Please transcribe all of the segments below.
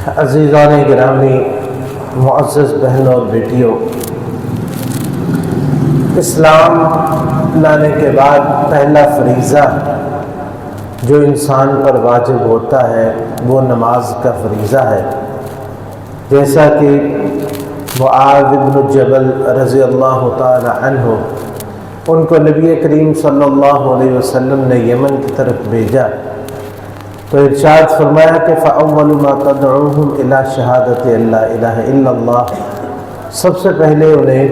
عزیزان گرامی، معزز بہنوں اور بیٹیوں، اسلام لانے کے بعد پہلا فریضہ جو انسان پر واجب ہوتا ہے وہ نماز کا فریضہ ہے، جیسا کہ معاذ بن جبل رضی اللہ تعالی عنہ ان کو نبی کریم صلی اللہ علیہ وسلم نے یمن کی طرف بھیجا تو ارشاد فرمایا کہ فَأَوَّلُ مَا تَدْعُوهُمْ إِلَى شَهَادَةِ أَلَّا إِلَهَ إِلَّا اللَّهِ، سب سے پہلے انہیں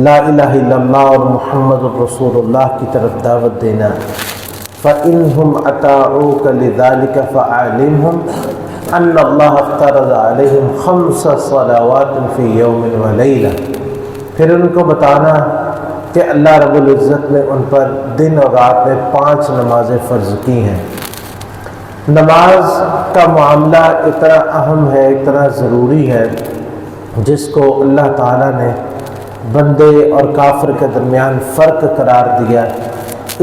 لا الہ الا اللہ اور محمد رسول اللہ کی طرف دعوت دینا۔ فَإِنْهُمْ أَطَاعُوكَ لِذَلِكَ فَأَعْلِمْهُمْ أَنَّ اللَّهَ افْتَرَضَ عَلَيْهِمْ 5 صَلَوَاتٍ فِي يَوْمٍ وَلَيْلَةٍ، پھر ان کو بتانا کہ اللہ رب العزت نے ان پر دن اور رات میں 5 نمازیں فرض کی ہیں۔ نماز کا معاملہ اتنا اہم ہے، اتنا ضروری ہے، جس کو اللہ تعالیٰ نے بندے اور کافر کے درمیان فرق قرار دیا۔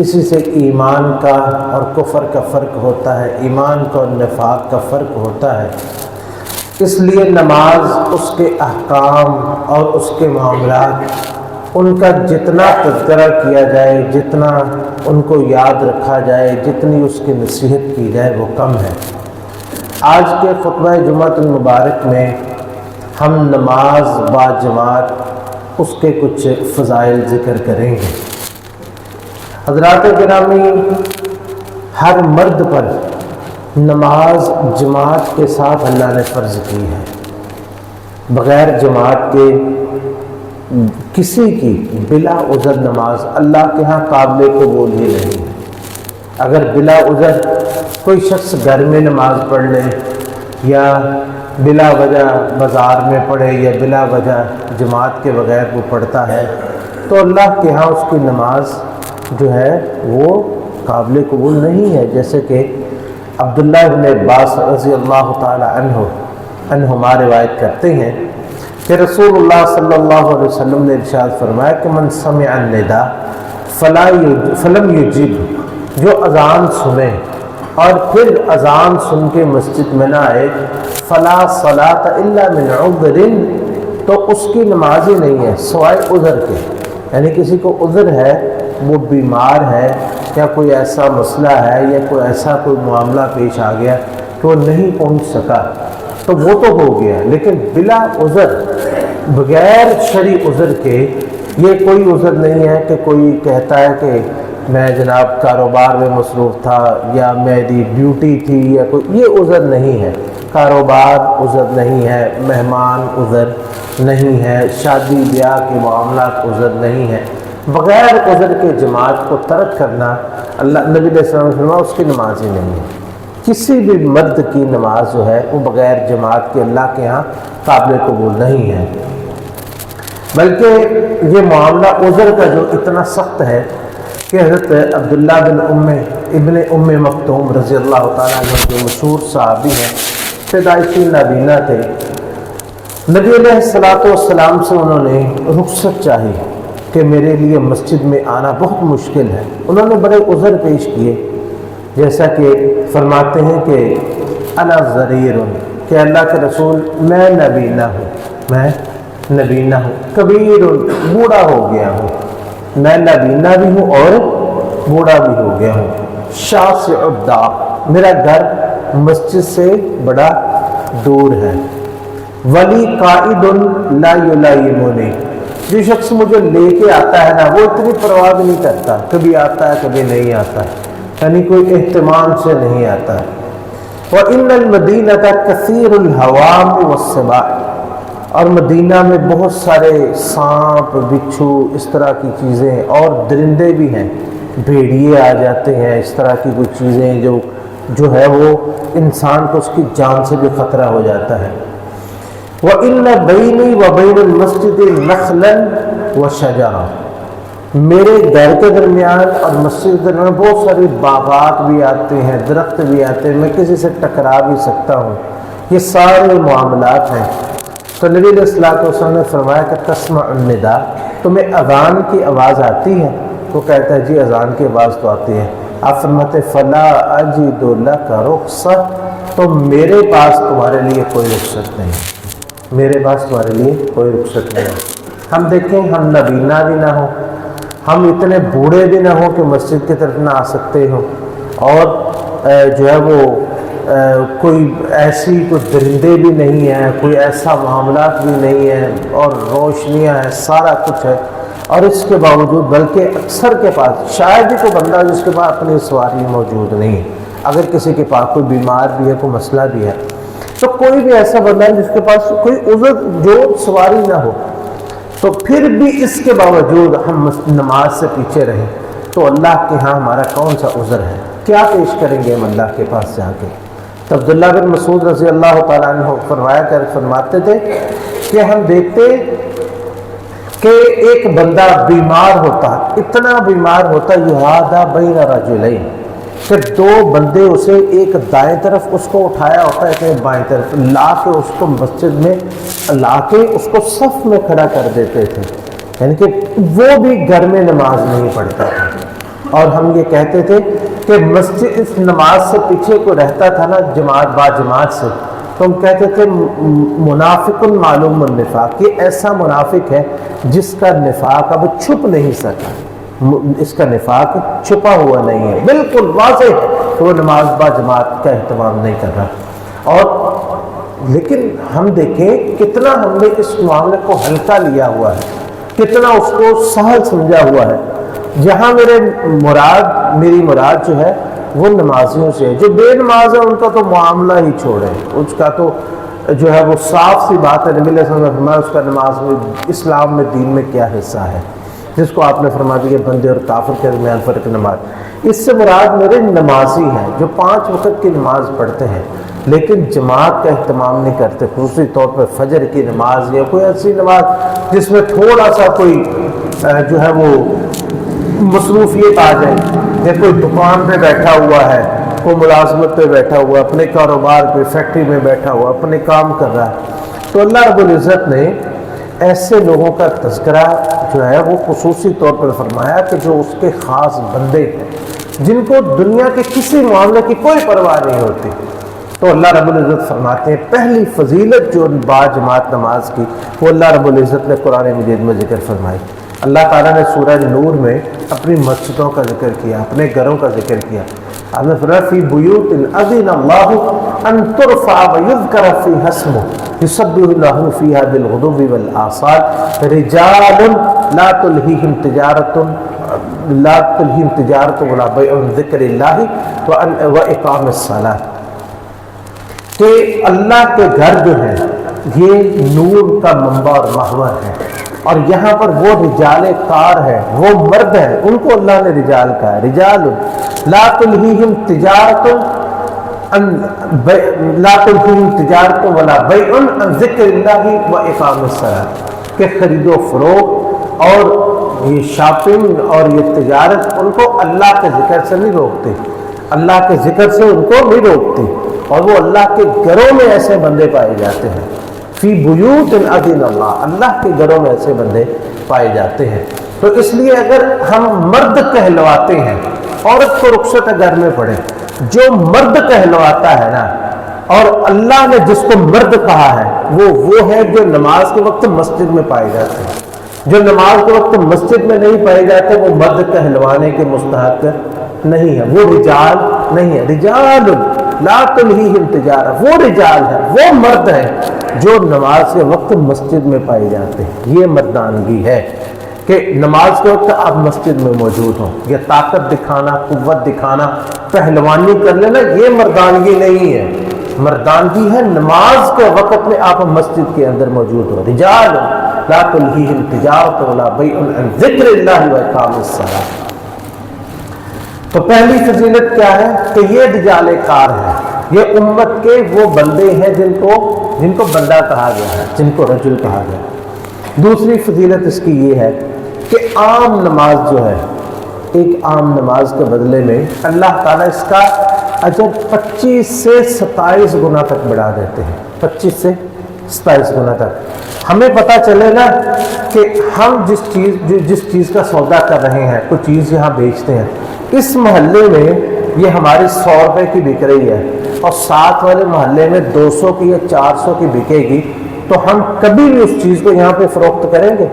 اسی سے ایمان کا اور کفر کا فرق ہوتا ہے، ایمان کا اور نفاق کا فرق ہوتا ہے۔ اس لیے نماز، اس کے احکام اور اس کے معاملات، ان کا جتنا تذکرہ کیا جائے، جتنا ان کو یاد رکھا جائے، جتنی اس کی نصیحت کی جائے وہ کم ہے۔ آج کے خطبہ جمعۃ المبارک میں ہم نماز با جماعت، اس کے کچھ فضائل ذکر کریں گے۔ حضرات گرامی، ہر مرد پر نماز جماعت کے ساتھ اللہ نے فرض کی ہے۔ بغیر جماعت کے کسی کی بلا عذر نماز اللہ کے ہاں قابل قبول ہی نہیں ہے۔ اگر بلا عذر کوئی شخص گھر میں نماز پڑھ لے یا بلا وجہ بازار میں پڑھے یا بلا وجہ جماعت کے بغیر وہ پڑھتا ہے تو اللہ کے ہاں اس کی نماز جو ہے وہ قابل قبول نہیں ہے، جیسے کہ عبداللہ بن عباس رضی اللہ تعالی عنہما روایت کرتے ہیں کہ رسول اللہ صلی اللہ علیہ وسلم نے ارشاد فرمایا کہ من سمع النداء فلم یجب، جو اذان سنے اور پھر اذان سن کے مسجد میں نہ آئے، فلا صلاۃ الا من عذر، تو اس کی نماز ہی نہیں ہے سوائے عذر کے۔ یعنی کسی کو عذر ہے، وہ بیمار ہے یا کوئی ایسا مسئلہ ہے یا کوئی ایسا کوئی معاملہ پیش آ گیا کہ وہ نہیں پہنچ سکا تو وہ تو ہو گیا، لیکن بلا عذر، بغیر شرعی عذر کے، یہ کوئی عذر نہیں ہے کہ کوئی کہتا ہے کہ میں جناب کاروبار میں مصروف تھا یا میری ڈیوٹی تھی یا کوئی، یہ عذر نہیں ہے۔ کاروبار عذر نہیں ہے، مہمان عذر نہیں ہے، شادی بیاہ کے معاملات عذر نہیں ہے۔ بغیر عذر کے جماعت کو ترک کرنا، اللہ نبی علیہ السلام نے فرمایا اس کی نماز ہی نہیں ہے۔ کسی بھی مرد کی نماز جو ہے وہ بغیر جماعت کے اللہ کے ہاں قابل قبول نہیں ہے۔ بلکہ یہ معاملہ عذر کا جو اتنا سخت ہے کہ حضرت عبداللہ ابن ام مکتوم رضی اللہ تعالیٰ عنہ جو مشہور صحابی ہیں، پیدائشی نابینا تھے، نبی علیہ السلام سے انہوں نے رخصت چاہی کہ میرے لیے مسجد میں آنا بہت مشکل ہے۔ انہوں نے بڑے عذر پیش کیے، جیسا کہ فرماتے ہیں کہ انا ضریر، کہ اللہ کے رسول میں نبینا ہوں، کبیر، بوڑھا ہو گیا ہوں، میں نبینا بھی ہوں اور بوڑھا بھی ہو گیا ہوں، شاسع الدار، میرا گھر مسجد سے بڑا دور ہے، ولی قائد لا یلائمنی، جو شخص مجھے لے کے آتا ہے نا وہ اتنی پرواہ نہیں کرتا، کبھی آتا ہے کبھی نہیں آتا ہے، یعنی کوئی اہتمام سے نہیں آتا ہے۔ وَإِنَّ الْمَدِينَةَ كَثِيرُ الْهَوَامِ وَالسِّبَاعِ، اور مدینہ میں بہت سارے سانپ، بچھو، اس طرح کی چیزیں، اور درندے بھی ہیں، بھیڑیے آ جاتے ہیں، اس طرح کی کچھ چیزیں جو ہے وہ انسان کو اس کی جان سے بھی خطرہ ہو جاتا ہے۔ وَإِنَّ بَيْنِي وَبَيْنَ الْمَسْجِدِ نَخْلًا وَشَجَرًا، میرے گھر کے درمیان اور مسجد کے درمیان بہت ساری باغات بھی آتے ہیں، درخت بھی آتے ہیں، میں کسی سے ٹکرا بھی سکتا ہوں، یہ سارے معاملات ہیں۔ تو نبی علیہ السلام نے فرمایا کہ تسمع النداء، تمہیں اذان کی آواز آتی ہے؟ وہ کہتا ہے جی اذان کی آواز تو آتی ہے۔ آپ فرماتے فلا اجد لک رخصت، تو میرے پاس تمہارے لیے کوئی رخصت نہیں، میرے پاس تمہارے لیے کوئی رخصت نہیں ہے۔ ہم دیکھیں ہم نبینا بھی نہ ہوں، ہم اتنے بوڑھے بھی نہ ہوں کہ مسجد کی طرف نہ آ سکتے ہوں، اور جو ہے وہ کوئی ایسی کوئی درندے بھی نہیں ہیں، کوئی ایسا معاملات بھی نہیں ہیں، اور روشنیاں ہیں، سارا کچھ ہے، اور اس کے باوجود بلکہ اکثر کے پاس شاید ہی کوئی بندہ جس کے پاس اپنی سواری موجود نہیں ہے۔ اگر کسی کے پاس کوئی بیمار بھی ہے، کوئی مسئلہ بھی ہے، تو کوئی بھی ایسا بندہ ہے جس کے پاس کوئی عذر جو سواری نہ ہو، تو پھر بھی اس کے باوجود ہم نماز سے پیچھے رہیں، تو اللہ کے ہاں ہمارا کون سا عذر ہے؟ کیا پیش کریں گے ہم اللہ کے پاس جا کے؟ تو عبداللہ بن مسعود رضی اللہ تعالیٰ عنہ فرماتے تھے کہ ہم دیکھتے کہ ایک بندہ بیمار ہوتا، اتنا بیمار ہوتا، یہادہ بین رجلین، کہ دو بندے اسے ایک دائیں طرف اس کو اٹھایا ہوتا ہے، ایک بائیں طرف لا کے اس کو مسجد میں لا کے اس کو صف میں کھڑا کر دیتے تھے، یعنی کہ وہ بھی گھر میں نماز نہیں پڑھتا تھا۔ اور ہم یہ کہتے تھے کہ مسجد اس نماز سے پیچھے کو رہتا تھا نا جماعت با جماعت سے، تو ہم کہتے تھے منافق معلوم النفاق، یہ ایسا منافق ہے جس کا نفاق اب چھپ نہیں سکا، اس کا نفاق چھپا ہوا نہیں ہے، بالکل واضح ہے کہ وہ نماز با جماعت کا اہتمام نہیں کر رہا۔ اور لیکن ہم دیکھیں کتنا ہم نے اس معاملے کو ہلکا لیا ہوا ہے، کتنا اس کو سہل سمجھا ہوا ہے، جہاں میری مراد جو ہے وہ نمازیوں سے ہے۔ جو بے نماز ہے ان کا تو معاملہ ہی چھوڑے، اس کا تو جو ہے وہ صاف سی بات ہے، نبی علیہ السلام نے فرمایا اس کا نماز میں اسلام میں دین میں کیا حصہ ہے، جس کو آپ نے فرما دیا بندے اور کافر کے درمیان فرق نماز۔ اس سے مراد میرے نمازی ہیں جو 5 وقت کی نماز پڑھتے ہیں لیکن جماعت کا اہتمام نہیں کرتے، خصوصی طور پہ فجر کی نماز یا کوئی ایسی نماز جس میں تھوڑا سا کوئی جو ہے وہ مصروفیت آ جائے، یا کوئی دکان پہ بیٹھا ہوا ہے، کوئی ملازمت پہ بیٹھا ہوا، اپنے کاروبار پہ فیکٹری میں بیٹھا ہوا اپنے کام کر رہا ہے، تو اللہ رب العزت نے ایسے لوگوں کا تذکرہ جو ہے وہ خصوصی طور پر فرمایا کہ جو اس کے خاص بندے ہیں جن کو دنیا کے کسی معاملے کی کوئی پرواہ نہیں ہوتی، تو اللہ رب العزت فرماتے ہیں پہلی فضیلت جو با جماعت نماز کی وہ اللہ رب العزت نے قرآن مجید میں ذکر فرمائی۔ اللہ تعالیٰ نے سورہ نور میں اپنی مسجدوں کا ذکر کیا، اپنے گھروں کا ذکر کیا۔ آپ نے فرمایا فی بیوت اذن اللہ ان ترفع ویذکر فیہا اسمہ یسبح لہ فیہا بالغدو والآصال رجال لا تلہیہم تجارت ولا بیع عن ذکر اللہ واقام الصلاۃ، کہ اللہ کے گھر جو ہیں یہ نور کا منبع اور محور ہے، اور یہاں پر وہ رجال کار ہے، وہ مرد ہیں، ان کو اللہ نے رجال کہا ہے، رجال لا تلہیہم تجارت ولا بیع عن ذکر اللہ و اقام الصلاۃ، کہ خرید و فروخت اور یہ شاپنگ اور یہ تجارت ان کو اللہ کے ذکر سے نہیں روکتے، اللہ کے ذکر سے ان کو نہیں روکتی، اور وہ اللہ کے گھروں میں ایسے بندے پائے جاتے ہیں، فی بیوت اذن اللہ، اللہ کے گھروں میں ایسے بندے پائے جاتے ہیں۔ تو اس لیے اگر ہم مرد کہلواتے ہیں، عورت کو رخصت گھر میں پڑے، جو مرد کہلواتا ہے نا، اور اللہ نے جس کو مرد کہا ہے وہ ہے جو نماز کے وقت مسجد میں پائے جاتے ہیں، جو نماز کے وقت مسجد میں نہیں پائے جاتے وہ مرد کہلوانے کے مستحق نہیں ہے، وہ رجال نہیں ہے، رجال لا تلہیہم تجارت، وہ رجال ہے، وہ مرد ہے جو نماز کے وقت مسجد میں پائے جاتے ہیں۔ یہ مردانگی ہے کہ نماز کے وقت آپ مسجد میں موجود ہوں، یہ طاقت دکھانا، قوت دکھانا، پہلوانی کر لینا، یہ مردانگی نہیں ہے، مردانگی ہے نماز کے وقت میں آپ مسجد کے اندر موجود ہو۔ رجال لا تلہیہم تجارت ولا بیع عن ذکر اللہ واقام الصلاۃ۔ تو پہلی فضیلت کیا ہے کہ یہ رجال کار ہے، یہ امت کے وہ بندے ہیں جن کو بندہ کہا گیا ہے، جن کو رجل کہا گیا ہے۔ دوسری فضیلت اس کی یہ ہے کہ عام نماز جو ہے، ایک عام نماز کے بدلے میں اللہ تعالیٰ اس کا اجر 25 سے 27 گنا تک بڑھا دیتے ہیں، 25 سے 27 گنا تک۔ ہمیں پتہ چلے نا کہ ہم جس چیز کا سودا کر رہے ہیں، کوئی چیز یہاں بیچتے ہیں، اس محلے میں یہ ہماری 100 روپے کی بک رہی ہے اور ساتھ والے محلے میں 200 کی یا 400 کی بکے گی، تو ہم کبھی بھی اس چیز کو یہاں پہ فروخت کریں گے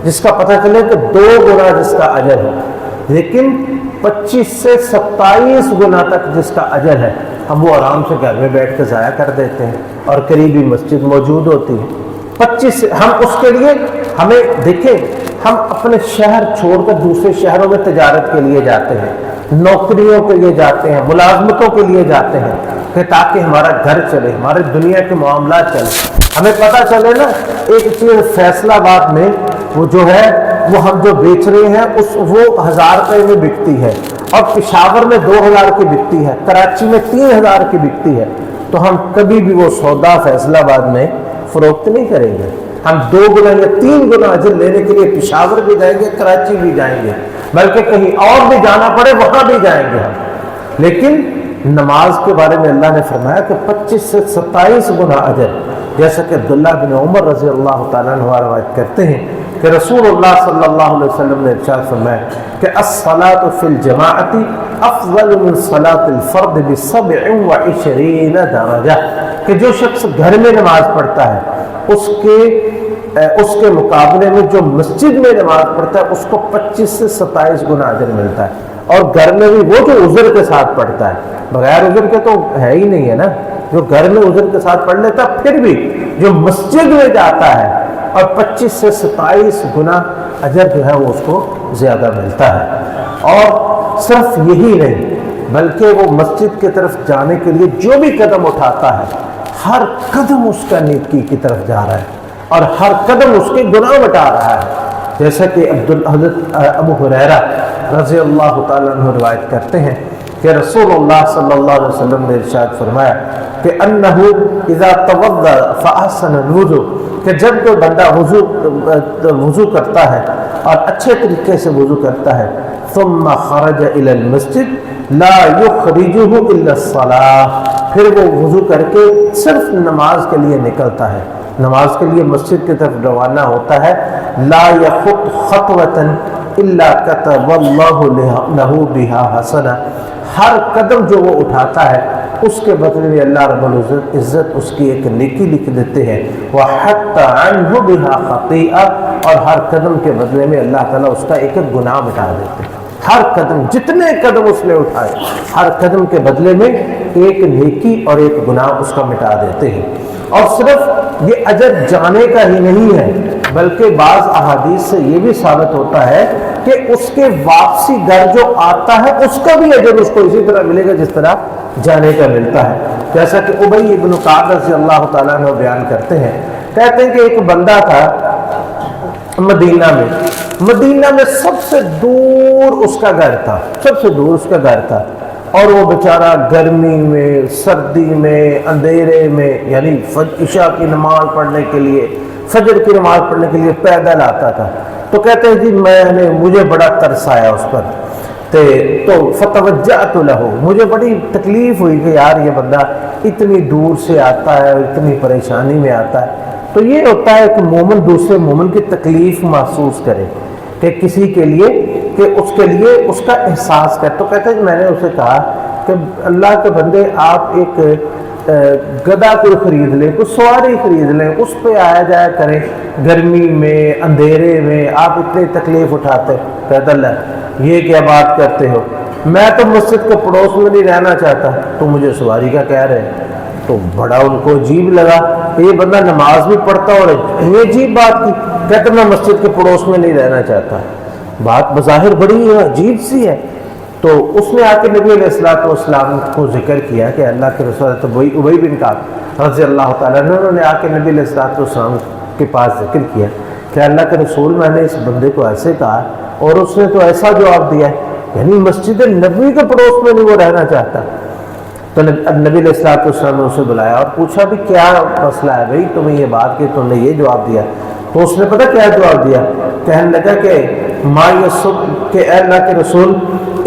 جس کا پتہ چلے کہ 2 گنا جس کا اجر ہے، لیکن 25 سے 27 گنا تک جس کا اجر ہے ہم وہ آرام سے گھر میں بیٹھ کے ضائع کر دیتے ہیں، اور قریبی مسجد موجود ہوتی ہے 25 سے ہم اس کے لیے ہمیں دیکھیں، ہم اپنے شہر چھوڑ کر دوسرے شہروں میں تجارت کے لیے جاتے ہیں، نوکریوں کے لیے جاتے ہیں، ملازمتوں کے لیے جاتے ہیں کہ تاکہ ہمارا گھر چلے، ہمارے دنیا کے معاملات چلے۔ ہمیں پتہ چلے نا، ایک چیز فیصل آباد میں وہ جو ہے وہ ہم جو بیچ رہے ہیں وہ 1000 روپے میں بکتی ہے، اور پشاور میں 2000 کی بکتی ہے، کراچی میں 3000 کی بکتی ہے، تو ہم کبھی بھی وہ سودا فیصل آباد میں فروخت نہیں کریں گے۔ ہم 2 گنا یا 3 گنا اجر لینے کے لیے پشاور بھی جائیں گے، کراچی بھی جائیں گے، بلکہ کہیں اور بھی جانا پڑے وہاں بھی جائیں گے ہم۔ لیکن نماز کے بارے میں اللہ نے فرمایا کہ 25 سے 27 گنا اجر، جیسا کہ عبداللہ بن عمر رضی اللہ تعالیٰ عنہ روایت کرتے ہیں کہ رسول اللہ صلی اللہ علیہ وسلم نے ارشاد فرمایا کہ الصلاۃ فی الجماعۃ افضل من صلاۃ الفرد ب27 درجہ، کہ جو شخص گھر میں نماز پڑھتا ہے اس کے مقابلے میں جو مسجد میں نماز پڑھتا ہے اس کو 25 سے 27 گنا اجر ملتا ہے، اور گھر میں بھی وہ جو عذر کے ساتھ پڑھتا ہے، بغیر عذر کے تو ہے ہی نہیں ہے نا، جو گھر میں عذر کے ساتھ پڑھ لیتا پھر بھی جو مسجد میں جاتا ہے، اور 25 سے 27 گنا اجر جو ہے وہ اس کو زیادہ ملتا ہے۔ اور صرف یہی نہیں بلکہ وہ مسجد کی طرف جانے کے لیے جو بھی قدم اٹھاتا ہے ہر قدم اس کا نیکی کی طرف جا رہا ہے، اور ہر قدم اس کے گناہ مٹا رہا ہے، جیسا کہ حضرت ابو ہریرہ رضی اللہ تعالیٰ عنہ روایت کرتے ہیں کہ رسول اللہ صلی اللہ علیہ وسلم نے ارشاد فرمایا کہ انہ اذا توضأ فاحسن الوضوء، کہ جب کوئی بندہ وضو کرتا ہے اور اچھے طریقے سے وضو کرتا ہے، ثم خرج الى المسجد لا يخرجه الا الصلاة، پھر وہ وضو کر کے صرف نماز کے لیے نکلتا ہے، نماز کے لیے مسجد کی طرف روانہ ہوتا ہے، لا يخط خطوة الا كتب الله له بها حسنة، ہر قدم جو وہ اٹھاتا ہے اس کے بدلے میں اللہ رب العزت اس کی ایک نیکی لکھ دیتے ہیں، وَحَتَّ عَنْهُ بِهَا خَطِيئَةً، اور ہر قدم کے بدلے میں اللہ تعالیٰ اس کا ایک گناہ مٹا دیتے ہیں۔ ہر قدم، جتنے قدم اس نے اٹھائے ہر قدم کے بدلے میں ایک نیکی اور ایک گناہ اس کا مٹا دیتے ہیں۔ اور صرف یہ اجر جانے کا ہی نہیں ہے بلکہ بعض احادیث سے یہ بھی ثابت ہوتا ہے کہ اس کے واپسی گھر جو آتا ہے اس کا بھی اجر اس کو اسی طرح ملے گا جس طرح جانے کا ملتا ہے، جیسا کہ ابی ابن کعب رضی اللہ تعالیٰ عنہ بیان کرتے ہیں، کہتے ہیں کہ ایک بندہ تھا مدینہ میں سب سے دور اس کا گھر تھا، سب سے دور اس کا گھر تھا، اور وہ بیچارہ گرمی میں، سردی میں، اندھیرے میں، یعنی عشاء کی نماز پڑھنے کے لیے، فجر کی نماز پڑھنے کے لیے پیدل آتا تھا۔ تو کہتے ہیں جی مجھے بڑا ترس آیا اس پر، تو فتوجعت لہ، مجھے بڑی تکلیف ہوئی کہ یار یہ بندہ اتنی دور سے آتا ہے اور اتنی پریشانی میں آتا ہے۔ تو یہ ہوتا ہے کہ مومن دوسرے مومن کی تکلیف محسوس کرے، کہ کسی کے لیے کہ اس کے لیے اس کا احساس کرے۔ تو کہتے ہیں میں نے اسے کہا کہ اللہ کے بندے آپ ایک گدھا کوئی خرید لیں، کوئی سواری خرید لیں، اس پہ آیا جایا کریں، گرمی میں اندھیرے میں آپ اتنی تکلیف اٹھاتے۔ کہتا اللہ یہ کیا بات کرتے ہو، میں تو مسجد کے پڑوس میں نہیں رہنا چاہتا، تو مجھے سواری کا کہہ رہے ہیں۔ تو بڑا ان کو عجیب لگا کہ یہ بندہ نماز بھی پڑھتا اور یہ عجیب بات کی، کہتا میں مسجد کے پڑوس میں نہیں رہنا چاہتا۔ بات بظاہر بڑی عجیب سی ہے۔ تو اس نے آ کے نبی علیہ الصلوۃ والسلام کو ذکر کیا کہ اللہ کے رسول ابی بن کعب رضی اللہ تعالیٰ عنہ، انہوں نے آ کے نبی علیہ الصلوۃ والسلام کے پاس ذکر کیا کہ اللہ کے رسول میں نے اس بندے کو ایسے کہا اور اس نے تو ایسا جواب دیا ہے، یعنی مسجد نبوی کے پڑوس میں نہیں وہ رہنا چاہتا۔ تو نبی علیہ الصلوۃ والسلام نے اسے بلایا اور پوچھا بھی کیا مسئلہ ہے بھائی، تمہیں یہ بات کہ تم نے یہ جواب دیا؟ تو اس نے پتہ کیا جواب دیا؟ کہنے لگا کہ ما یسب، کہ اے اللہ کے رسول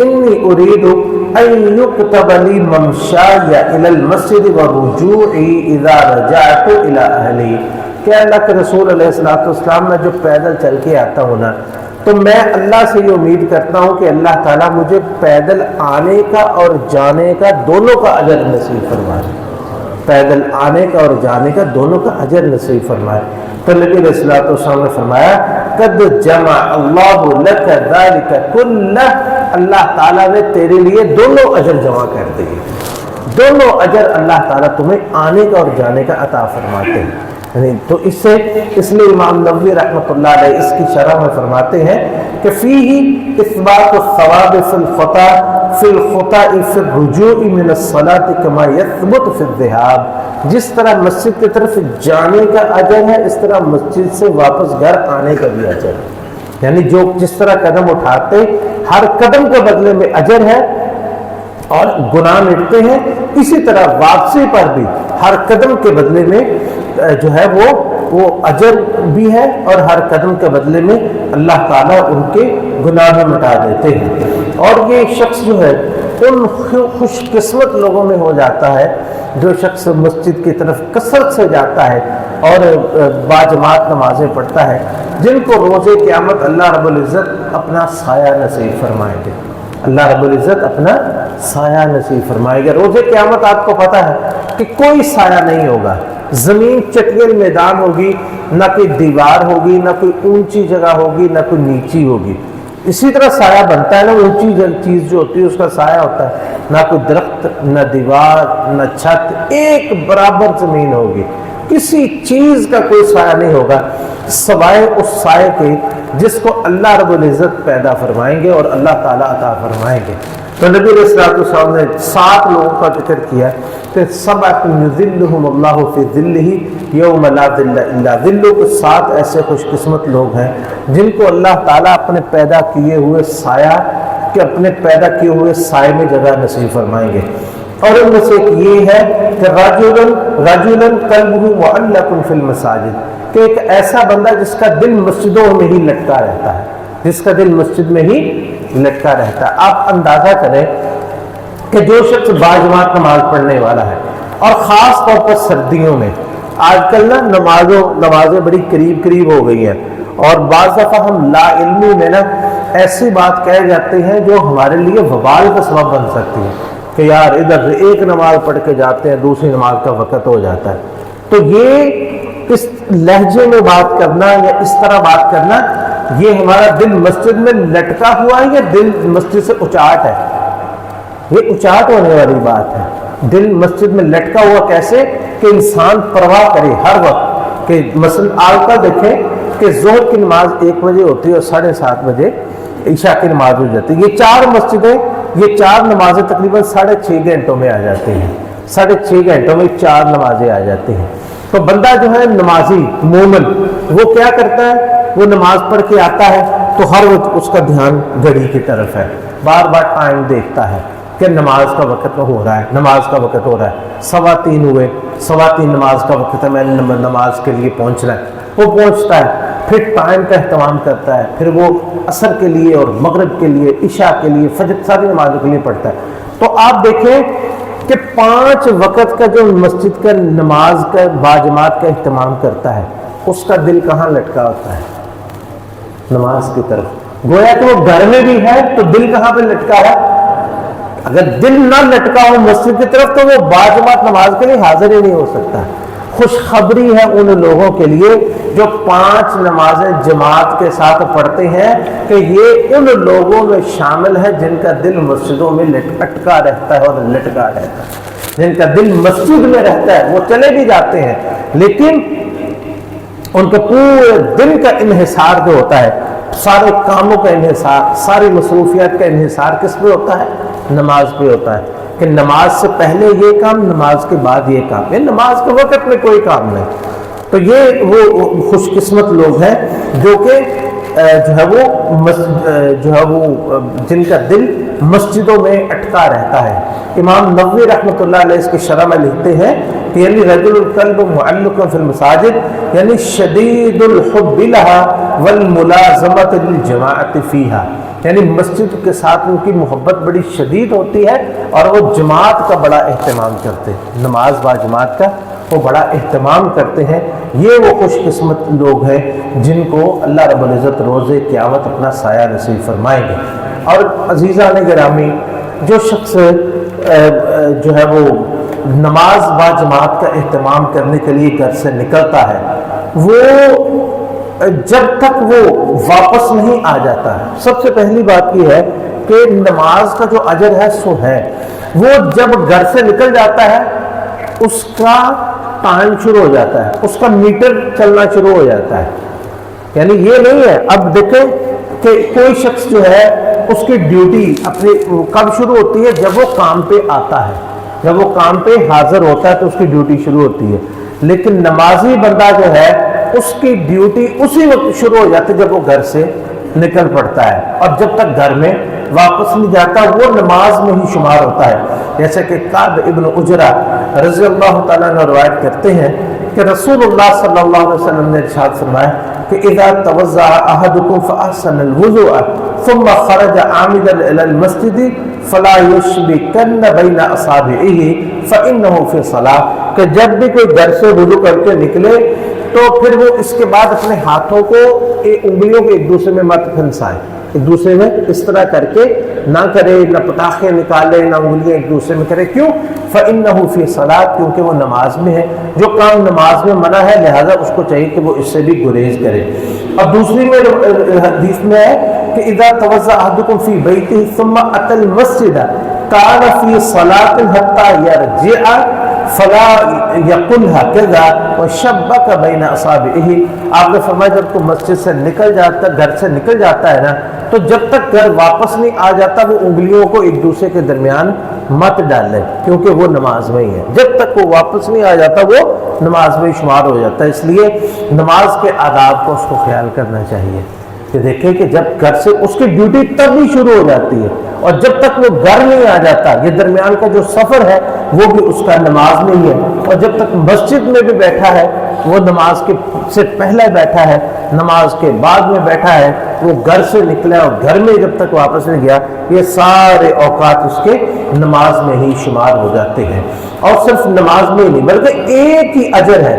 انی ارید ان یکتب لی ممشای الی المسجد ورجوعی اذا رجعت الی اہلی، کہ اللہ کے رسول علیہ الصلوۃ والسلام میں جو پیدل چل کے آتا ہوں نا، تو میں اللہ سے یہ امید کرتا ہوں کہ اللہ تعالیٰ مجھے پیدل آنے کا اور جانے کا دونوں کا اجر نصیب فرمائے، پیدل آنے کا اور جانے کا دونوں کا اجر نصیب فرمائے۔ تو نبی علیہ الصلوۃ والسلام نے فرمایا قد جمع اللہ لک ذلک کلہ، اللہ تعالیٰ نے تیرے لیے دونوں اجر جمع کر دیے، دونوں اجر اللہ تعالیٰ تمہیں آنے کا اور جانے کا عطا فرماتے ہیں۔ تو اس لیے امام نووی رحمۃ اللہ علیہ اس کی شرح میں فرماتے ہیں کہ فیہ اثبات الثواب فی الخطا فی الرجوع من الصلاة کما یثبت فی الذهاب، جس طرح مسجد کی طرف جانے کا اجر ہے اس طرح مسجد سے واپس گھر آنے کا بھی اجر ہے، یعنی جو جس طرح قدم اٹھاتے ہر قدم کے بدلے میں اجر ہے اور گناہ مٹتے ہیں، اسی طرح واپسی پر بھی ہر قدم کے بدلے میں جو ہے وہ اجر بھی ہے اور ہر قدم کے بدلے میں اللہ تعالیٰ ان کے گناہ بھی مٹا دیتے ہیں۔ اور یہ شخص جو ہے ان خوش قسمت لوگوں میں ہو جاتا ہے جو شخص مسجد کی طرف کثرت سے جاتا ہے اور باجماعت نمازیں پڑھتا ہے، جن کو روز قیامت اللہ رب العزت اپنا سایہ نصیب فرمائیں گے، اللہ رب العزت اپنا سایہ نصیب فرمائے گا۔ روز قیامت آپ کو پتہ ہے کہ کوئی سایہ نہیں ہوگا، زمین چٹیل میدان ہوگی، نہ کوئی دیوار ہوگی، نہ کوئی اونچی جگہ ہوگی، نہ کوئی نیچی ہوگی۔ اسی طرح سایہ بنتا ہے نا، اونچی چیز جو ہوتی ہے اس کا سایہ ہوتا ہے، نہ کوئی درخت، نہ دیوار، نہ چھت، ایک برابر زمین ہوگی، کسی چیز کا کوئی سایہ نہیں ہوگا سوائے اس سائے کے جس کو اللہ رب العزت پیدا فرمائیں گے اور اللہ تعالیٰ عطا فرمائیں گے۔ تو نبی علیہ الصلوۃ والسلام نے 7 لوگوں کا ذکر کیا کہ سبعۃ یظلھم اللہ فی ظلہ یوم لا ظل الا ظلہ، 7 ایسے خوش قسمت لوگ ہیں جن کو اللہ تعالیٰ اپنے پیدا کیے ہوئے سایہ کہ اپنے پیدا کیے ہوئے سائے میں جگہ نصیب فرمائیں گے۔ اور ان میں سے ایک یہ ہے کہ رجلا قلبہ معلق فی المساجد، کہ ایک ایسا بندہ جس کا دل مسجدوں میں ہی لٹکا رہتا ہے، جس کا دل مسجد میں ہی لٹکا رہتا ہے۔ آپ اندازہ کریں کہ جو شخص باجماعت نماز پڑھنے والا ہے اور خاص طور پر سردیوں میں، آج کل نا نمازیں بڑی قریب ہو گئی ہیں، اور بعض دفعہ ہم لا علمی میں نا ایسی بات کہہ جاتے ہیں جو ہمارے لیے وبال کا سبب بن سکتی ہے کہ یار ادھر ایک نماز پڑھ کے جاتے ہیں دوسری نماز کا وقت ہو جاتا ہے۔ تو یہ اس لہجے میں بات کرنا یا اس طرح بات کرنا، یہ ہمارا دل مسجد میں لٹکا ہوا ہے یا دل مسجد سے اچاٹ ہے؟ یہ اچاٹ ہونے والی بات ہے۔ دل مسجد میں لٹکا ہوا کیسے کہ انسان پرواہ کرے ہر وقت کہ مثلا آج کا دیکھیں کہ ظہر کی نماز 1 بجے ہوتی ہے اور 7:30 بجے عشاء کی نماز ہو جاتی ہے۔ یہ 4 مسجدیں، یہ 4 نمازیں تقریباً 6.5 گھنٹوں میں آ جاتی ہیں، 6.5 گھنٹوں میں 4 نمازیں آ جاتی ہیں۔ تو بندہ جو ہے نمازی مومن وہ کیا کرتا ہے، وہ نماز پڑھ کے آتا ہے تو ہر وقت اس کا دھیان گھڑی کی طرف ہے، بار بار ٹائم دیکھتا ہے کہ نماز کا وقت ہو رہا ہے، نماز کا وقت ہو رہا ہے، 3:15 ہوئے، 3:15 نماز کا وقت ہے، میں نے نماز کے لیے پہنچنا ہے۔ وہ پہنچتا ہے، پھر ٹائم کا اہتمام کرتا ہے، پھر وہ عصر کے لیے اور مغرب کے لیے، عشاء کے لیے، فجر، ساری نمازوں کے لیے پڑھتا ہے۔ تو آپ دیکھیں کہ 5 وقت کا جو مسجد کا نماز کا باجماعت کا اہتمام کرتا ہے، اس کا دل کہاں لٹکا ہوتا ہے؟ نماز کی طرف۔ گویا کہ وہ گھر میں بھی ہے تو دل کہاں پہ لٹکا ہے؟ اگر دل نہ لٹکا ہو مسجد کی طرف تو وہ باجماعت نماز کے لیے حاضر ہی نہیں ہو سکتا۔ خوشخبری ہے ان لوگوں کے لیے جو 5 نمازیں جماعت کے ساتھ پڑھتے ہیں کہ یہ ان لوگوں میں شامل ہے جن کا دل مسجدوں میں اٹکا رہتا ہے اور لٹکا رہتا ہے، جن کا دل مسجد میں رہتا ہے۔ وہ چلے بھی جاتے ہیں لیکن ان کا پورے دن کا انحصار جو ہوتا ہے، سارے کاموں کا انحصار، ساری مصروفیات کا انحصار کس پہ ہوتا ہے؟ نماز پہ ہوتا ہے، کہ نماز سے پہلے یہ کام، نماز کے بعد یہ کام، یہ نماز کے وقت میں کوئی کام نہیں۔ تو یہ وہ خوش قسمت لوگ ہیں جو کہ جن کا دل مسجدوں میں اٹکا رہتا ہے۔ امام نووی رحمۃ اللہ علیہ اس کی شرح میں لکھتے ہیں کہ یعنی رجل القلب معلق فی المساجد یعنی شدید الحب لها والملازمۃ للجماعۃ فیہا، یعنی مسجد کے ساتھ ان کی محبت بڑی شدید ہوتی ہے اور وہ جماعت کا بڑا اہتمام کرتے ہیں، نماز با جماعت کا وہ بڑا اہتمام کرتے ہیں۔ یہ وہ خوش قسمت لوگ ہیں جن کو اللہ رب العزت روز قیامت اپنا سایہ نصیب فرمائیں گے۔ اور عزیزان گرامی، جو شخص جو ہے وہ نماز با جماعت کا اہتمام کرنے کے لیے گھر سے نکلتا ہے، وہ جب تک وہ واپس نہیں آ جاتا ہے، سب سے پہلی بات یہ ہے کہ نماز کا جو اجر ہے سو ہے، وہ جب گھر سے نکل جاتا ہے اس کا ٹائم شروع ہو جاتا ہے، اس کا میٹر چلنا شروع ہو جاتا ہے۔ یعنی یہ نہیں ہے، اب دیکھیں کہ کوئی شخص جو ہے اس کی ڈیوٹی اپنی کب شروع ہوتی ہے؟ جب وہ کام پہ آتا ہے، جب وہ کام پہ حاضر ہوتا ہے تو اس کی ڈیوٹی شروع ہوتی ہے۔ لیکن نمازی بندہ جو ہے اس کی ڈیوٹی اسی وقت شروع ہو جاتی ہے جب وہ گھر سے نکل پڑتا ہے، اور جب تک گھر میں واپس نہیں جاتا وہ نماز میں ہی شمار ہوتا ہے۔ جیسے کہ کعب ابن عجرہ رضی اللہ تعالیٰ عنہ روایت کرتے ہیں کہ رسول اللہ صلی اللہ علیہ وسلم نے ارشاد فرمایا کہ اذا توضع احدكم فاحسن الوضوء ثم خرج عامدا الى المسجد فلا يشبكن بين اصابعه فانه في صلاة، کہ جب بھی کوئی گھر سے وضو کر کے نکلے تو پھر وہ اس کے بعد اپنے ہاتھوں کو انگلیوں کو ایک دوسرے میں مت پھنسائے، ایک دوسرے میں اس طرح کر کے نہ کرے، نہ پٹاخے نکالے، نہ انگلیاں ایک دوسرے میں کرے۔ کیوں؟ فإنہ فی صلاۃ، کیونکہ وہ نماز میں ہے، جو کام نماز میں منع ہے لہذا اس کو چاہیے کہ وہ اس سے بھی گریز کرے۔ اور دوسری میں حدیث میں ہے کہ اذا توضأ احدکم فی بیتہ ثم اتى المسجد کان فی صلاۃ حتی یرجع فلا یقلها کذا وشبک بین اصابعہ۔ آپ نے فرمایا جب تو مسجد سے نکل جاتا، گھر سے نکل جاتا ہے نا، تو جب تک گھر واپس نہیں آ جاتا وہ انگلیوں کو ایک دوسرے کے درمیان مت ڈالے، کیونکہ وہ نماز میں ہی ہے۔ جب تک وہ واپس نہیں آ جاتا وہ نماز میں ہی شمار ہو جاتا ہے۔ اس لیے نماز کے آداب کو اس کو خیال کرنا چاہیے کہ دیکھیں کہ جب گھر سے اس کی ڈیوٹی تب ہی شروع ہو جاتی ہے، اور جب تک وہ گھر نہیں آ جاتا، یہ درمیان کا جو سفر ہے وہ بھی اس کا نماز میں ہی ہے۔ اور جب تک مسجد میں بھی بیٹھا ہے وہ نماز کے سے پہلے بیٹھا ہے، نماز کے بعد میں بیٹھا ہے، وہ گھر سے نکلا اور گھر میں جب تک واپس نہیں گیا، یہ سارے اوقات اس کے نماز میں ہی شمار ہو جاتے ہیں۔ اور صرف نماز میں ہی نہیں بلکہ ایک ہی اجر ہے،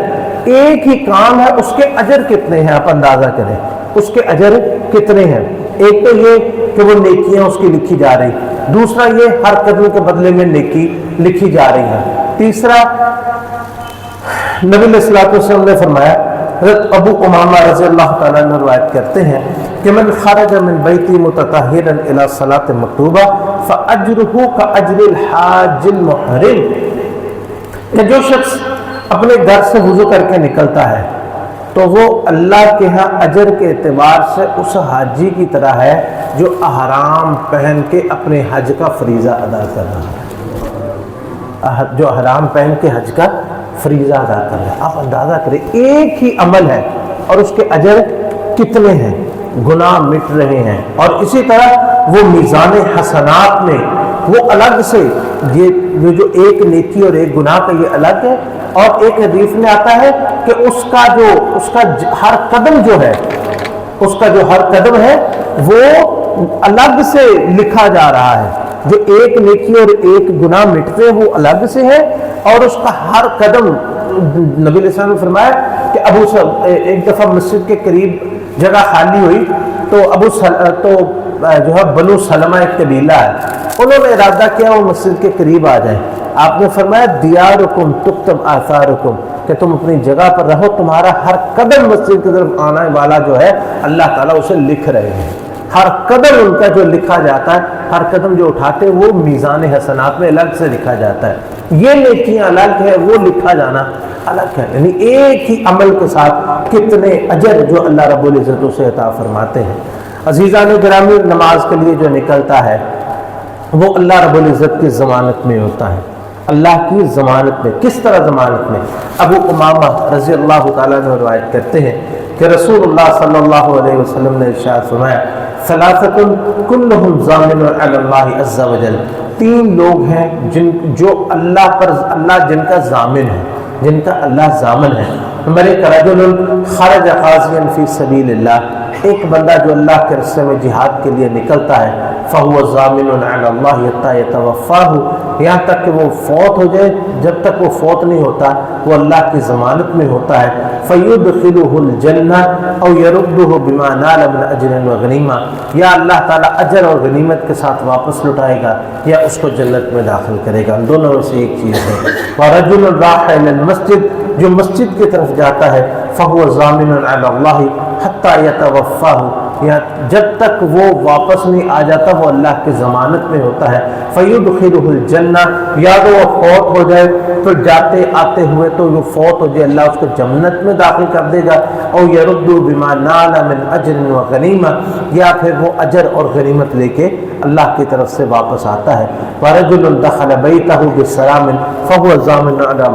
ایک ہی کام ہے، اس کے اجر کتنے ہیں آپ اندازہ کریں، اس کے اجر کتنے ہیں۔ ایک تو یہ کہ وہ نیکیاں اس کی لکھی جا رہی، دوسرا یہ ہر قدم کے بدلے میں نیکی لکھی جا رہی ہے، تیسرا نبی علیہ الصلوۃ والسلام نے فرمایا، حضرت ابو امامہ رضی اللہ تعالیٰ عنہ روایت کرتے ہیں کہ من خرج من بیتی متطہرا الی صلاۃ مکتوبہ فاجرہ کاجر الحاج المحرم، کہ جو شخص اپنے گھر سے وضو کر کے نکلتا ہے تو وہ اللہ کے ہاں اجر کے اعتبار سے اس حاجی کی طرح ہے جو احرام پہن کے اپنے حج کا فریضہ ادا کر رہا ہے، جو احرام پہن کے حج کا فریضہ ادا کر رہا ہے۔ آپ اندازہ کریں ایک ہی عمل ہے اور اس کے اجر کتنے ہیں، گناہ مٹ رہے ہیں۔ اور اسی طرح وہ میزان حسنات میں وہ الگ سے یہ جو ایک نیکی اور ایک گناہ کا یہ الگ ہے، اور ایک حدیث میں آتا ہے کہ اس کا ہر قدم جو ہے، اس کا جو ہر قدم ہے وہ الگ سے لکھا جا رہا ہے، جو ایک نیکی اور ایک گناہ مٹتے ہیں وہ الگ سے ہے، اور اس کا ہر قدم نبی علیہ السلام نے فرمایا کہ ایک دفعہ مسجد کے قریب جگہ خالی ہوئی تو جو ہے بنو سلمہ ایک قبیلہ ہے، انہوں نے ارادہ کیا وہ مسجد کے قریب آ جائیں۔ آپ نے فرمایا دیارکم تکتب آثارکم، کہ تم اپنی جگہ پر رہو، تمہارا ہر قدم مسجد کی طرف آنے والا جو ہے اللہ تعالیٰ اسے لکھ رہے ہیں، ہر قدم ان کا جو لکھا جاتا ہے، ہر قدم جو اٹھاتے ہیں وہ میزان حسنات میں الگ سے لکھا جاتا ہے۔ یہ نیکیاں الگ ہے، وہ لکھا جانا الگ ہے، یعنی ایک ہی عمل کے ساتھ کتنے اجر جو اللہ رب العزت اسے عطا فرماتے ہیں۔ عزیزان گرامی، نماز کے لیے جو نکلتا ہے وہ اللہ رب العزت کی ضمانت میں ہوتا ہے، اللہ کی ضمانت میں۔ کس طرح ضمانت میں؟ ابو امامہ رضی اللہ تعالیٰ عنہ روایت کرتے ہیں کہ رسول اللہ صلی اللہ علیہ وسلم نے ارشاد فرمایا، ثلاثۃ کلہم ضامن علی اللہ عز وجل، تین لوگ ہیں جو اللہ جن کا ضامن ہے، جن کا اللہ ضامن ہے۔ نمبر ایک، رجل خرج غازیا فی سبیل اللہ، ایک بندہ جو اللہ کے راستے میں جہاد کے لیے نکلتا ہے، فَهُوَ ضَامِنٌ عَلَى اللَّهِ حَتَّى يَتَوَفَّاهُ، یہاں تک کہ وہ فوت ہو جائے، جب تک وہ فوت نہیں ہوتا وہ اللہ کی ضمانت میں ہوتا ہے۔ فَيُدْخِلُهُ الْجَنَّةَ أَوْ يَرُدُّهُ بِمَا نَالَ مِنْ أَجْرٍ وَغَنِیمَةٍ، یا اللہ تعالیٰ اجر اور غنیمت کے ساتھ واپس لٹائے گا یا اس کو جنت میں داخل کرے گا، ان دونوں میں سے ایک چیز ہے۔ وَرَجُلٌ رَاحَ إِلَى الْمَسْجِدِ، جو مسجد کی طرف جاتا ہے، فَهُوَ ضَامِنٌ عَلَى اللَّهِ حَتَّى يَتَوَفَّاهُ، یا جب تک وہ واپس نہیں آ جاتا وہ اللہ کی ضمانت میں ہوتا ہے۔ فَيُدْخِلُهُ الْجَنَّةَ، یا تو وہ فوت ہو جائے پھر جاتے آتے ہوئے تو وہ فوت ہو جائے اللہ اس کو جنت میں داخل کر دے گا، او يَرُدُّ بِمَا نَالَ مِنْ أَجْرٍ وَغَنِیمَةٍ، یا پھر وہ اجر اور غنیمت لے کے اللہ کی طرف سے واپس آتا ہے۔ وَرَجُلٌ دَخَلَ بَيْتَهُ بِالسَّلَامٍ فَهُوَ ضَامِنٌ عَلَى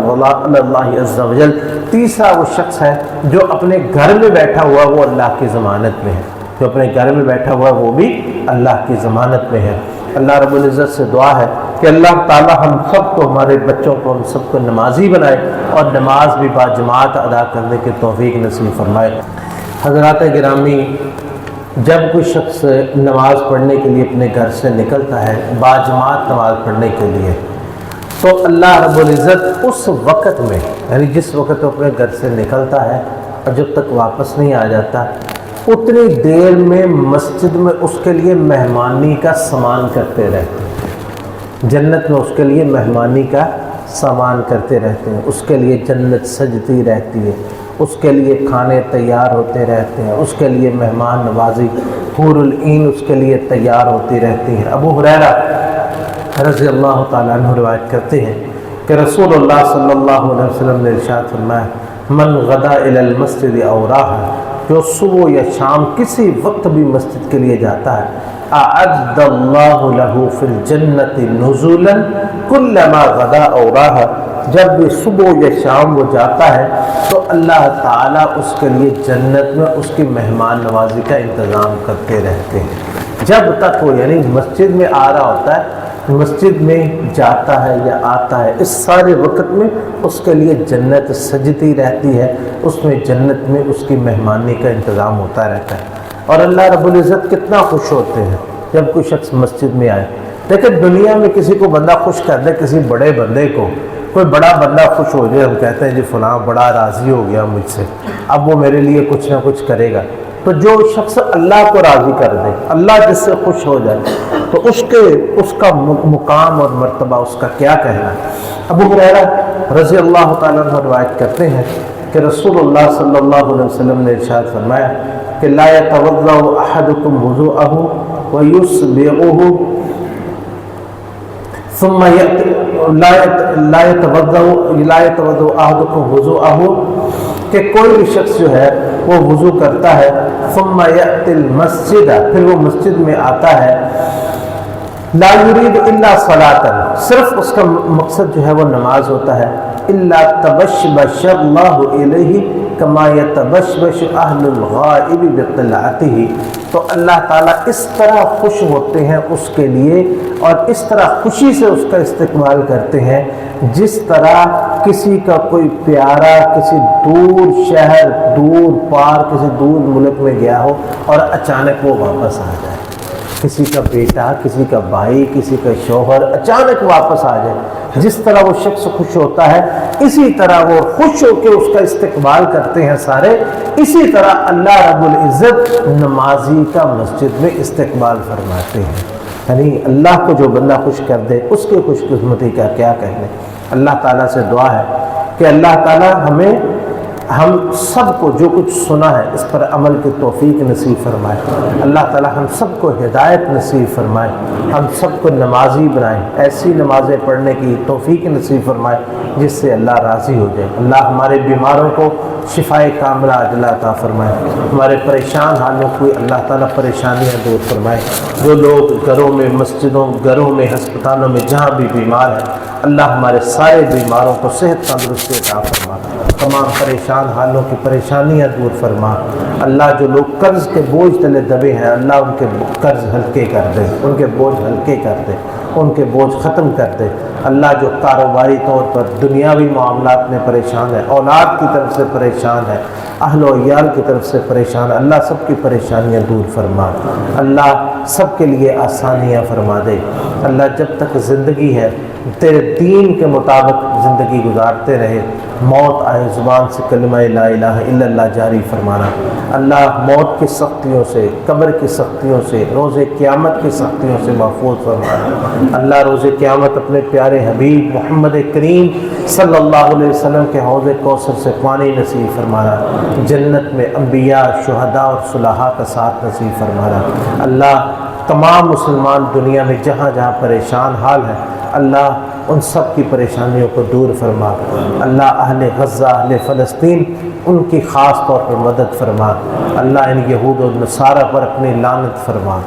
اللَّهِ عَزَّ وَجَلَّ، تیسرا وہ شخص ہے جو اپنے گھر میں بیٹھا ہوا وہ اللہ کی ضمانت میں ہے، جو اپنے گھر میں بیٹھا ہوا ہے وہ بھی اللہ کی ضمانت میں ہے۔ اللہ رب العزت سے دعا ہے کہ اللہ تعالی ہم سب کو، ہمارے بچوں کو، ہم سب کو نمازی بنائے اور نماز بھی باجماعت ادا کرنے کی توفیق نصیب فرمائے۔ حضرات گرامی، جب کوئی شخص نماز پڑھنے کے لیے اپنے گھر سے نکلتا ہے باجماعت نماز پڑھنے کے لیے، تو اللہ رب العزت اس وقت میں، یعنی جس وقت وہ اپنے گھر سے نکلتا ہے اور جب تک واپس نہیں آ جاتا، اتنی دیر میں مسجد میں اس کے لیے مہمانی کا سامان کرتے رہتے ہیں، جنت میں اس کے لیے مہمانی کا سامان کرتے رہتے ہیں، اس کے لیے جنت سجتی رہتی ہے، اس کے لیے کھانے تیار ہوتے رہتے ہیں، اس کے لیے مہمان نوازی حور العین اس کے لیے تیار ہوتی رہتی ہے۔ ابو ہریرہ رضی اللہ تعالیٰ عنہ روایت کرتے ہیں کہ رسول اللہ صلی اللہ علیہ وسلم نے ارشاد فرمایا، من غدا الی المسجد او راح، جو صبح یا شام کسی وقت بھی مسجد کے لیے جاتا ہے، اعد اللہ له فی الجنت نزولا کلما غدا او راح، جب بھی صبح یا شام وہ جاتا ہے تو اللہ تعالیٰ اس کے لیے جنت میں اس کی مہمان نوازی کا انتظام کرتے رہتے ہیں، جب تک وہ یعنی مسجد میں آ رہا ہوتا ہے، مسجد میں جاتا ہے یا آتا ہے، اس سارے وقت میں اس کے لیے جنت سجتی رہتی ہے، اس میں جنت میں اس کی مہمانی کا انتظام ہوتا رہتا ہے۔ اور اللہ رب العزت کتنا خوش ہوتے ہیں جب کوئی شخص مسجد میں آئے۔ لیکن دنیا میں کسی کو بندہ خوش کر دے، کسی بڑے بندے کو کوئی بڑا بندہ خوش ہو جائے، ہم کہتے ہیں جی فلاں بڑا راضی ہو گیا مجھ سے، اب وہ میرے لیے کچھ نہ کچھ کرے گا۔ تو جو شخص اللہ کو راضی کر دے، اللہ جس سے خوش ہو جائے، تو اس کا مقام اور مرتبہ، اس کا کیا کہنا ہے۔ ابو ہریرہ رضی اللہ تعالیٰ عنہ روایت کرتے ہیں کہ رسول اللہ صلی اللہ علیہ وسلم نے ارشاد فرمایا کہ لا يتوضأ احدكم وضوءه ويسبغه ثم لا يتوضأ احدكم وضوءه، کہ کوئی بھی شخص جو ہے وہ وضو کرتا ہے، ثم يأتي المسجد، پھر وہ مسجد میں آتا ہے، لا يريد الا صلاة، صرف اس کا مقصد جو ہے وہ نماز ہوتا ہے، الا تبشبش اللہ الیہ کما یتبشبش اہل الغائب بطلعته، تو اللہ تعالیٰ اس طرح خوش ہوتے ہیں اس کے لیے اور اس طرح خوشی سے اس کا استقبال کرتے ہیں جس طرح کسی کا کوئی پیارا کسی دور شہر، دور پار، کسی دور ملک میں گیا ہو اور اچانک وہ واپس آ جائے، کسی کا بیٹا، کسی کا بھائی، کسی کا شوہر اچانک واپس آ جائے، جس طرح وہ شخص خوش ہوتا ہے اسی طرح وہ خوش ہو کے اس کا استقبال کرتے ہیں سارے، اسی طرح اللہ رب العزت نمازی کا مسجد میں استقبال فرماتے ہیں۔ یعنی اللہ کو جو بندہ خوش کر دے اس کے خوش قسمتی کا کیا کہنے۔ اللہ تعالیٰ سے دعا ہے کہ اللہ تعالیٰ ہم سب کو جو کچھ سنا ہے اس پر عمل کی توفیق نصیب فرمائے، اللہ تعالی ہم سب کو ہدایت نصیب فرمائے، ہم سب کو نمازی بنائے، ایسی نمازیں پڑھنے کی توفیق نصیب فرمائے جس سے اللہ راضی ہو جائے۔ اللہ ہمارے بیماروں کو شفائے کاملہ عاجلہ عطا فرمائے، ہمارے پریشان حالوں کو اللہ تعالیٰ پریشانیاں دور فرمائے۔ جو لوگ گھروں میں، مسجدوں، گھروں میں، ہسپتالوں میں جہاں بھی بیمار ہیں، اللہ ہمارے سارے بیماروں کو صحت تندرستی عطا فرما، تمام پریشان حالوں کی پریشانیاں دور فرما۔ اللہ جو لوگ قرض کے بوجھ تلے دبے ہیں، اللہ ان کے قرض ہلکے کر دے، ان کے بوجھ ہلکے کر دے۔ ان کے بوجھ ختم کر دے۔ اللہ جو کاروباری طور پر دنیاوی معاملات میں پریشان ہے، اولاد کی طرف سے پریشان ہے، اہل و عیال کی طرف سے پریشان ہے، اللہ سب کی پریشانیاں دور فرما، اللہ سب کے لیے آسانیاں فرما دے۔ اللہ جب تک زندگی ہے تیرے دین کے مطابق زندگی گزارتے رہے، موت آئے زبان سے کلمہ لا الہ الا اللہ جاری فرمانا۔ اللہ موت کی سختیوں سے، قبر کی سختیوں سے، روز قیامت کی سختیوں سے محفوظ فرمانا۔ اللہ روز قیامت اپنے پیارے حبیب محمد کریم صلی اللہ علیہ وسلم کے حوض کوثر سے پانی نصیب فرمانا، جنت میں انبیاء، شہداء اور صلحاء کا ساتھ نصیب فرمانا۔ اللہ تمام مسلمان دنیا میں جہاں جہاں پریشان حال ہے، اللہ ان سب کی پریشانیوں کو دور فرما۔ اللہ اہل غزہ، اہل فلسطین، ان کی خاص طور پر مدد فرما۔ اللہ ان یہود و نصارہ پر اپنی لعنت فرما۔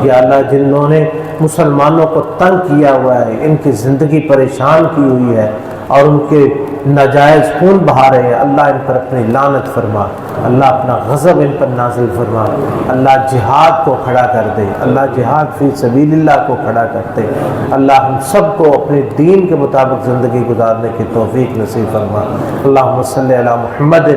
یا اللہ جنہوں نے مسلمانوں کو تنگ کیا ہوا ہے، ان کی زندگی پریشان کی ہوئی ہے اور ان کے ناجائز خون بہا رہے ہیں، اللہ ان پر اپنی لعنت فرما۔ اللہ اپنا غضب ان پر نازل فرما۔ اللہ جہاد کو کھڑا کر دے، اللہ جہاد فی سبیل اللہ کو کھڑا کر دے۔ اللہ ہم سب کو اپنے دین کے مطابق زندگی گزارنے کی توفیق نصیب فرما۔ اللہم صلی علی محمد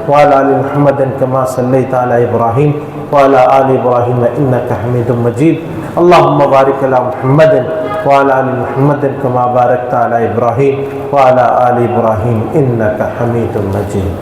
وعلی آل محمد کما صلیت علی ابراہیم وعلی آل ابراہیم انک حمید مجید۔ اللہم بارک علی محمد وعلی آل محمد کما بارکت علی ابراہیم وعلی آل ابراہیم انک حمید مجید۔